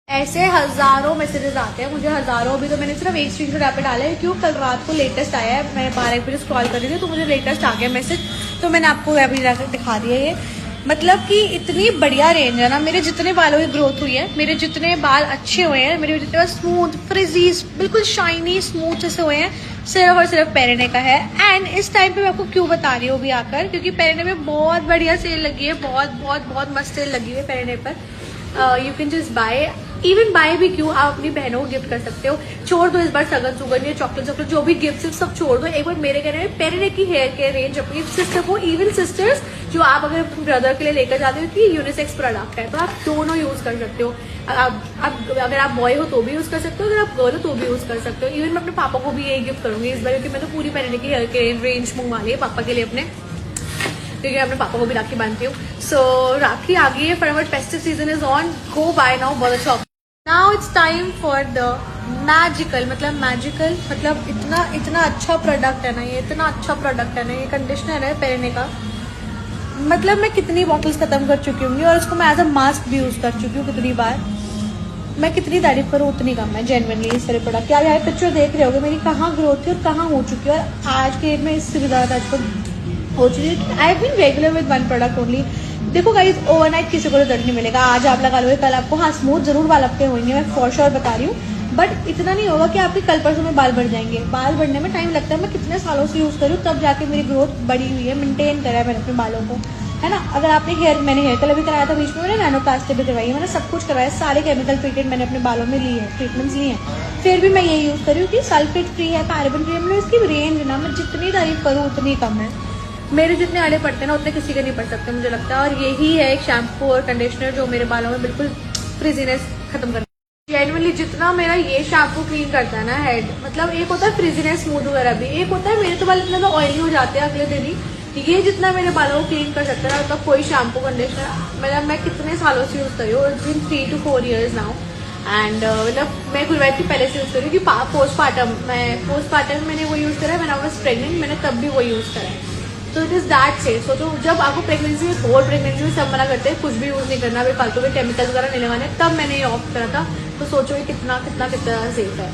ऐसे हजारों मैसेजेस आते हैं मुझे, हजारों। अभी तो मैंने सिर्फ एक स्क्रीनशॉट यहाँ पे डाला है, क्यों कल रात को लेटेस्ट आया है। मैं 12 बजे स्क्रॉल कर रही थी तो मुझे लेटेस्ट आ गया मैसेज, तो मैंने आपको अभी जाकर दिखा दिया। ये मतलब कि इतनी बढ़िया रेंज है ना। मेरे जितने बालों की ग्रोथ हुई है, मेरे जितने बाल अच्छे हुए हैं, मेरे जितने बाल स्मूथ फ्रिजी बिल्कुल शाइनी स्मूथ जैसे हुए हैं, सिर्फ और सिर्फ पेरेने का है। एंड इस टाइम पे मैं आपको क्यों बता रही हूँ भी आकर, क्योंकि पेरेने में बहुत बढ़िया सेल लगी है, बहुत बहुत बहुत मस्त सेल लगी है पेरेने पर। You can just by, even bye भी क्यों, आप अपनी बहनों को गिफ्ट कर सकते हो। छोड़ दो इस बार सगन सुगन या चॉकलेट जो भी गिफ्ट सब छोड़ दो। एक बार मेरे कहने में पेरेने की हेयर केयर रेंज अपनी सिस्टर को, इवन सिस्टर्स जो आप अगर ब्रदर के लिए लेकर जाते हो कि यूनिसेक्स प्रोडक्ट है, तो आप दोनों यूज कर सकते हो। अगर आप बॉय हो तो भी यूज कर सकते हो, अगर आप गर्ल हो तो भी यूज कर सकते हो। इवन मैं अपने पापा को भी यही गिफ्ट करूंगी इस बार, क्योंकि मैं तो पूरी पेरेने की हेयर केयर रेंज मंगवा ली है पापा के लिए अपने, क्योंकि मैं अपने पापा को भी राखी बांधती हूँ। सो राखी आ गई है, फटाफट festive season is on, go buy now, बहुत अच्छा। Now it's time for the magical, मतलब इतना अच्छा प्रोडक्ट है ना ये, इतना अच्छा प्रोडक्ट है ना ये। कंडीशनर है पेरेने का, मतलब मैं कितनी बॉटल्स खत्म कर चुकी हूँ और उसको मैं एज अ मास्क भी यूज कर चुकी हूँ कितनी बार। मैं कितनी तारीफ करूँ उतनी कम है जेन्युइनली इस तरह प्रोडक्ट। आप यहाँ पिक्चर देख रहे होगे मेरी कहाँ ग्रोथ थी और कहाँ हो चुकी है, और आज के डेट में इससे भी ज्यादा हो चुकी है। I have been regular with one product only. देखो गाइस, ओवरनाइट किसी को रिजल्ट नहीं मिलेगा। आज आप लगा लोगे, कल आपको, हाँ स्मूथ जरूर बाल आपके होंगे, मैं फॉर श्योर बता रही हूँ, बट इतना नहीं होगा कि आपके कल परसों में बाल बढ़ जाएंगे। बाल बढ़ने में टाइम लगता है। मैं कितने सालों से यूज करूँ तब जाके मेरी ग्रोथ बढ़ी हुई है, मेंटेन करा है मैंने अपने बालों को, है ना। अगर आपने मैंने हेयर कलर भी कराया था बीच में, मैंने नैनोप्लास्टिक भी करवाई है, मैंने सब कुछ करवाया, सारे केमिकल ट्रीटेड मैंने अपने बालों में ली है, ट्रीटमेंट्स ली हैं, फिर भी मैं ये यूज करी हूँ कि सल्फेट फ्री है, पैराबेन फ्री है। मतलब इसकी रेंज ना, मैं जितनी तारीफ करूँ उतनी कम है। मेरे जितने आड़े पड़ते हैं ना उतने किसी के नहीं पड़ सकते मुझे लगता है। और यही है एक शैम्पू और कंडीशनर जो मेरे बालों में बिल्कुल फ्रिजीनेस खत्म कर, जेन्युइनली जितना मेरा ये शैम्पू क्लीन करता है ना हेड, मतलब एक होता है फ्रिजीनेस स्मूथ वगैरह भी, एक होता है मेरे तो बाल इतना तो ऑयली हो जाते हैं अगले दिन ही, ये जितना मेरे बालों को क्लीन कर सकता है मतलब कोई शैम्पू कंडीशनर, मतलब मैं कितने सालों से यूज करी हूँ, it's been 3 to 4 years now. And मतलब मैं गुलवाइट की पहले से यूज कर रही हूँ कि पोस्टपार्टम मैंने वो यूज करा है, मैंने वाज प्रेगनेंट, मैंने तब भी वो यूज करा है। तो इट इज दैट सेफ। तो जब आपको प्रेगनेंसी में, होल प्रेगनेंसी में सब मना करते हैं कुछ भी यूज नहीं करना, फालतू के केमिकल्स वगैरह नहीं लगाने, तब मैंने ये ऑप्ट करा था। तो सोचो ये कितना सेफ है।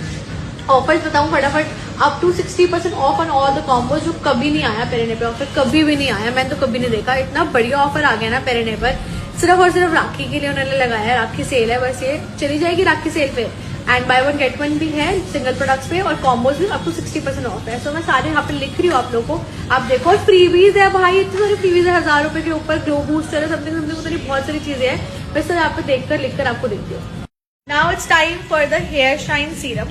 ऑफर्स बताऊं फटाफट, up to 60% off on all the combo, जो कभी नहीं आया पेरेने पे ऑफर, कभी भी नहीं आया, मैंने तो कभी नहीं देखा। इतना बढ़िया ऑफर आ गया ना पेरेने पर, सिर्फ और सिर्फ राखी के लिए उन्होंने लगाया है। राखी सेल है, बस ये चली जाएगी राखी सेल पे, and by one get one भी है सिंगल प्रोडक्ट्स पे, और कॉम्बोज भी अप टू 60% ऑफ है। सो मैं सारे यहाँ पे लिख रही हूँ आप लोगों को, आप देखो। और फ्रीवीज है भाई, इतनी सारी फ्रीवीज है, 1000 रुपए के ऊपर ग्लो बूस्टर है, समथिंग बहुत सारी चीजें हैं। मैं सब यहाँ पे देखकर लिखकर आपको देती हूँ। Now it's time for the hair shine serum.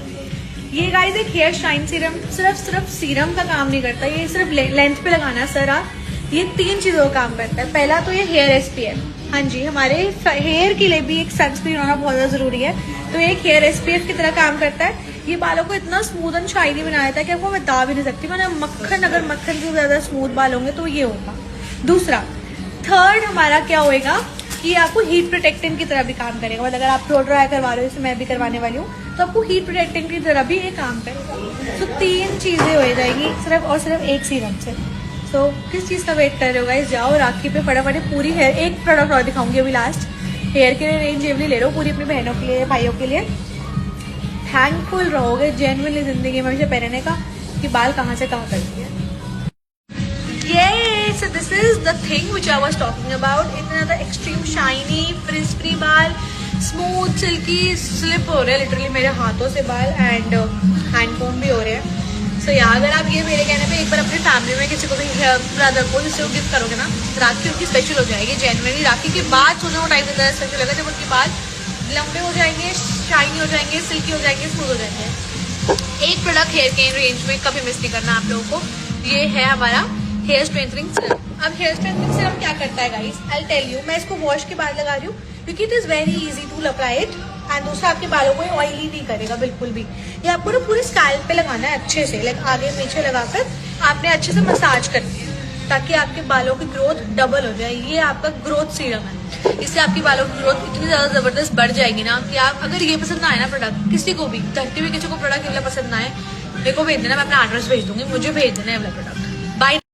ये गाइस एक हेयर शाइन सीरम सिर्फ सीरम का काम नहीं करता, ये सिर्फ लेंथ पे लगाना है सर आप। ये 3 चीजों का काम करता है। पहला तो ये हेयर SPF, हाँ जी, हमारे हेयर के लिए भी एक सनस्क्रीन होना बहुत ज्यादा जरूरी है, तो एक हेयर SPF की तरह काम करता है। ये बालों को इतना स्मूथ एंड शाइनी बना देता है कि आपको मैं बता भी नहीं सकती। मैंने अगर मक्खन से ज्यादा स्मूथ बाल होंगे तो ये होगा। दूसरा, थर्ड हमारा क्या होएगा कि आपको हीट प्रोटेक्टेंट की तरह भी काम करेगा। मतलब अगर आप रो ड्राई करवा रहे हो, जैसे मैं भी करवाने वाली हूँ, तो आपको हीट प्रोटेक्टेंट की तरह भी ये काम करेगा। तो 3 चीजें हो जाएगी सिर्फ और सिर्फ एक सीरम से। तो किस चीज का वेट कर रहे हो गाइस, जाओ राखी पे फटाफट पूरी हेयर। एक प्रोडक्ट और दिखाऊंगी अभी लास्ट, हेयर के लिए रेंज ये ले लो पूरी अपनी बहनों के लिए, भाइयों के लिए। थैंकफुल रहोगे जेन्युइनली जिंदगी में हमेशा पेरेने का, कि बाल कहाँ से कहाँ करती है। Yay! So this is the thing which I was talking about. इतना ज़्यादा एक्सट्रीम शाइनी फ्रिज फ्री बाल, स्मूथ सिल्की, स्लिप हो रहे हैं लिटरली मेरे हाथों से बाल, एंड हैंड कोम भी हो रहे हैं। सो अगर आप ये मेरे कहने पे एक बार अपनी फैमिली में किसी को भी ब्रदर को जिससे गिफ्ट करोगे ना, राखी उनकी स्पेशल हो जाएगी जेन्युइनली। राखी के बाद सोचने को टाइम देता है स्पेशल होगा जब उनके बाल लंबे हो जाएंगे, शाइनी हो जाएंगे, सिल्की हो जाएंगे, स्मूथ हो जाएंगे। एक प्रोडक्ट हेयर केयर रेंज में कभी मिस नहीं करना आप लोगों को, ये है हमारा हेयर स्ट्रेंथनिंग सीरम। अब हेयर स्ट्रेंथनिंग सीरम क्या करता है गाइस, आई टेल यू। मैं इसको वॉश के बाद लगा रही हूँ क्योंकि it is very easy to apply it, and दूसरा आपके बालों को ऑयली नहीं करेगा बिल्कुल भी। ये आपको ना पूरे स्कैल्प पे लगाना है अच्छे से, लाइक आगे पीछे लगाकर आपने अच्छे से मसाज करनी है ताकि आपके बालों की ग्रोथ डबल हो जाए। ये आपका ग्रोथ सीरम है, इससे आपकी बालों की ग्रोथ इतनी ज्यादा जबरदस्त बढ़ जाएगी ना कि आप, अगर ये पसंद ना आए ना प्रोडक्ट, किसी को भी धरती हुए किसी को प्रोडक्ट पसंद ना आए, मेरे को भेज देना, मैं अपना एड्रेस भेज दूंगी, मुझे भेज देना है वाला प्रोडक्ट। बाय।